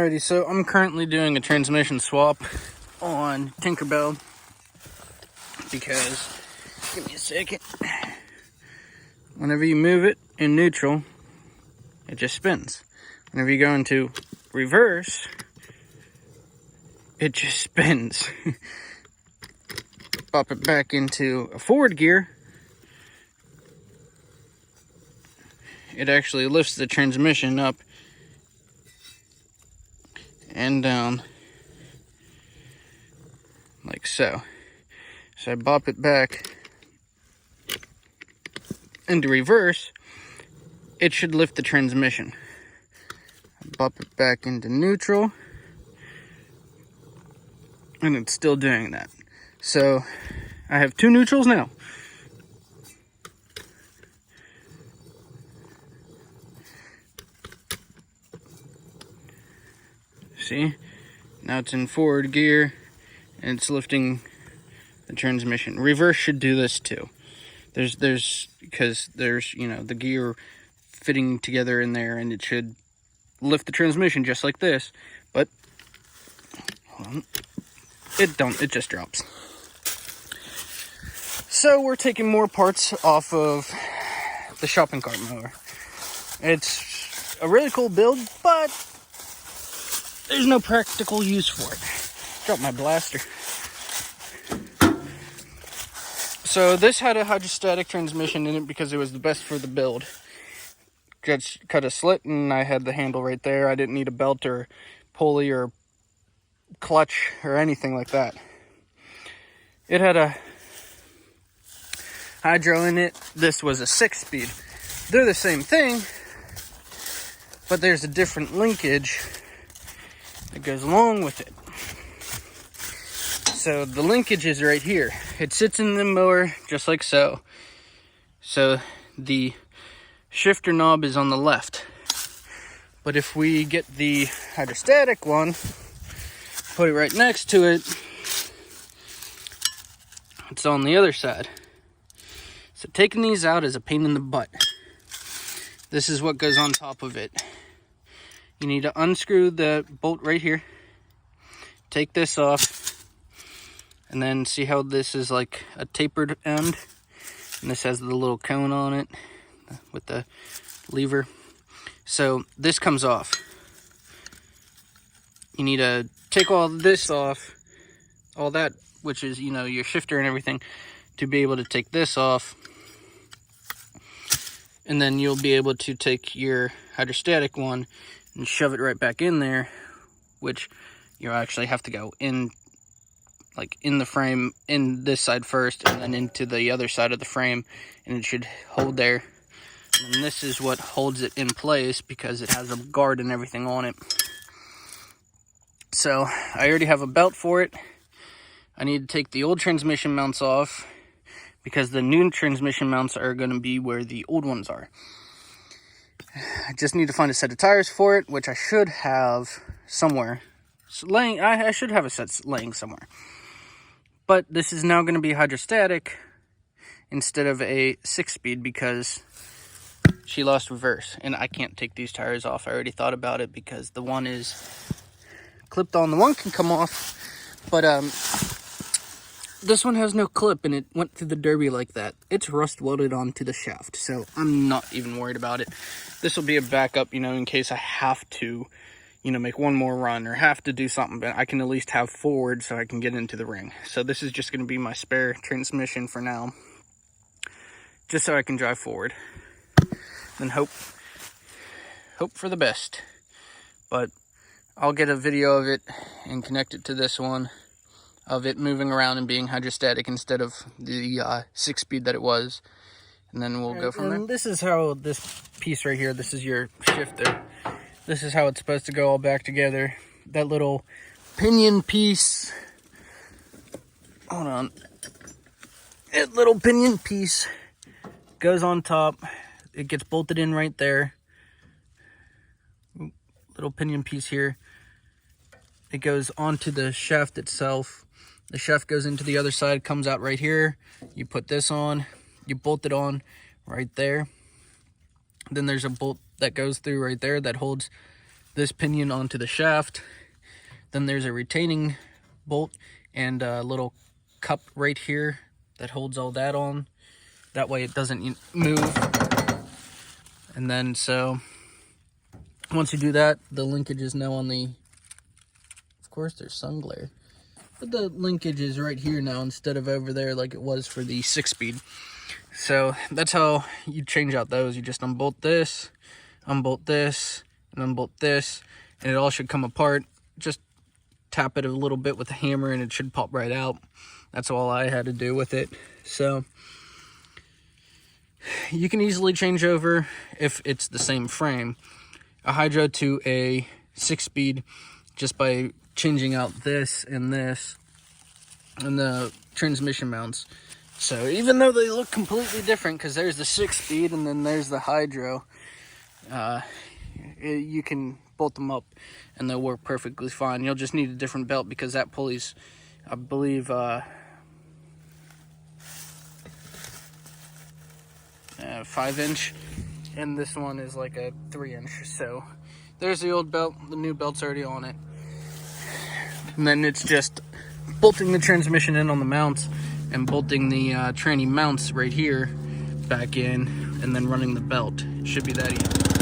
Alrighty, so I'm currently doing a transmission swap on Tinkerbell because, give me a second, whenever you move it in neutral, it just spins. Whenever you go into reverse, it just spins. Pop it back into a forward gear, it actually lifts the transmission up and down like so. So I bop it back into reverse, it should lift the transmission. I bop it back into neutral, and it's still doing that. So I have two neutrals now. See, now it's in forward gear and it's lifting the transmission. Reverse should do this too. Because there's, you know, the gear fitting together in there, and it should lift the transmission just like this. But hold on, it just drops. So we're taking more parts off of the shopping cart mower. It's a really cool build, but there's no practical use for it. Dropped my blaster. So this had a hydrostatic transmission in it because it was the best for the build. Just cut a slit and I had the handle right there. I didn't need a belt or pulley or clutch or anything like that. It had a hydro in it. This was a 6-speed. They're the same thing, but there's a different linkage that goes along with it. So the linkage is right here. It sits in the mower just like so. So the shifter knob is on the left. But if we get the hydrostatic one, put it right next to it, it's on the other side. So taking these out is a pain in the butt. This is what goes on top of it. You need to unscrew the bolt right here, take this off, and then see how this is like a tapered end, and this has the little cone on it with the lever. So this comes off. You need to take all this off, all that, which is, you know, your shifter and everything, to be able to take this off. And then you'll be able to take your hydrostatic one and shove it right back in there, which you actually have to go in, like in the frame, in this side first, and then into the other side of the frame, and it should hold there. And this is what holds it in place because it has a guard and everything on it. So I already have a belt for it. I need to take the old transmission mounts off because the new transmission mounts are going to be where the old ones are. I just need to find a set of tires for it, which I should have somewhere. I should have a set laying somewhere. But this is now going to be hydrostatic instead of a 6-speed because she lost reverse. And I can't take these tires off. I already thought about it because the one is clipped on. The one can come off, but this one has no clip, and it went through the derby like that. It's rust welded onto the shaft, so I'm not even worried about it. This will be a backup, you know, in case I have to, you know, make one more run or have to do something, but I can at least have forward so I can get into the ring. So this is just going to be my spare transmission for now, just so I can drive forward. Then hope for the best. But I'll get a video of it and connect it to this one, of it moving around and being hydrostatic instead of the 6-speed that it was. And then we'll go from there. This is how this piece right here, this is your shifter. This is how it's supposed to go all back together. That little pinion piece, hold on. That little pinion piece goes on top. It gets bolted in right there. Little pinion piece here. It goes onto the shaft itself. The shaft goes into the other side, comes out right here. You put this on, you bolt it on right there. Then there's a bolt that goes through right there that holds this pinion onto the shaft. Then there's a retaining bolt and a little cup right here that holds all that on. That way it doesn't move. And then so once you do that, the linkage is now on the, of course there's sun glare, but the linkage is right here now instead of over there like it was for the 6-speed. So that's how you change out those. You just unbolt this, and unbolt this, and it all should come apart. Just tap it a little bit with a hammer and it should pop right out. That's all I had to do with it. So you can easily change over, if it's the same frame, a hydro to a 6-speed just by changing out this and the transmission mounts. So even though they look completely different, because there's the 6-speed and then there's the hydro, you can bolt them up and they'll work perfectly fine. You'll just need a different belt because that pulley's, I believe, 5-inch, and this one is like a 3-inch. So there's the old belt, the new belt's already on it. And then it's just bolting the transmission in on the mounts and bolting the tranny mounts right here back in, and then running the belt. It should be that easy.